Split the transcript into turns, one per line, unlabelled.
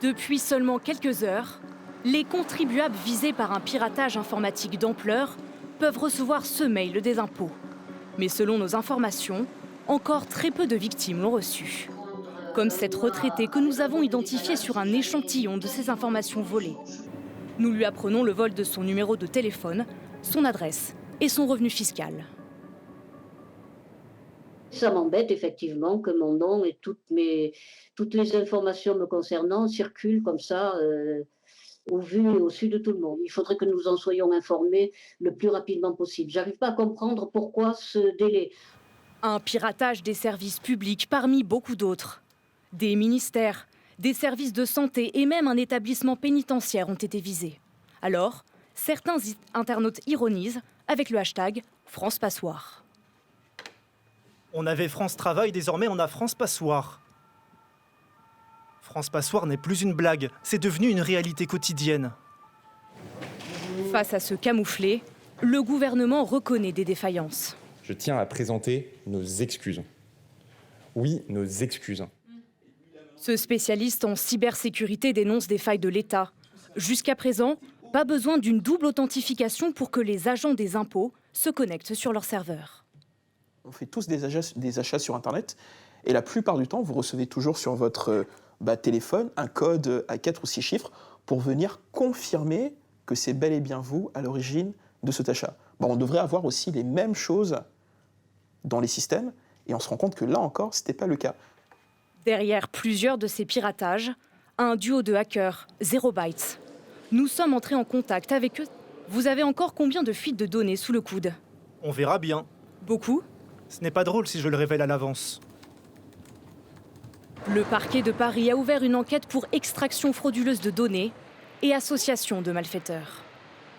Depuis seulement quelques heures, les contribuables visés par un piratage informatique d'ampleur peuvent recevoir ce mail des impôts. Mais selon nos informations, encore très peu de victimes l'ont reçu. Comme cette retraitée que nous avons identifiée sur un échantillon de ces informations volées. Nous lui apprenons le vol de son numéro de téléphone, son adresse et son revenu fiscal.
Ça m'embête effectivement que mon nom et toutes les informations me concernant circulent comme ça au vu et au su de tout le monde. Il faudrait que nous en soyons informés le plus rapidement possible. J'arrive pas à comprendre pourquoi ce délai.
Un piratage des services publics parmi beaucoup d'autres. Des ministères, des services de santé et même un établissement pénitentiaire ont été visés. Alors, certains internautes ironisent avec le hashtag France Passoire.
On avait France Travail, désormais on a France Passoire. France Passoire n'est plus une blague, c'est devenu une réalité quotidienne.
Face à ce camouflet, le gouvernement reconnaît des défaillances.
Je tiens à présenter nos excuses. Oui, nos excuses.
Ce spécialiste en cybersécurité dénonce des failles de l'État. Jusqu'à présent, pas besoin d'une double authentification pour que les agents des impôts se connectent sur leur serveur.
On fait tous des achats sur Internet et la plupart du temps, vous recevez toujours sur votre téléphone un code à 4 ou 6 chiffres pour venir confirmer que c'est bel et bien vous à l'origine de cet achat. On devrait avoir aussi les mêmes choses dans les systèmes et on se rend compte que là encore, ce n'était pas le cas.
Derrière plusieurs de ces piratages, un duo de hackers, Zero Bytes. Nous sommes entrés en contact avec eux. Vous avez encore combien de fuites de données sous le coude?
On verra bien.
Beaucoup?
Ce n'est pas drôle si je le révèle à l'avance.
Le parquet de Paris a ouvert une enquête pour extraction frauduleuse de données et association de malfaiteurs.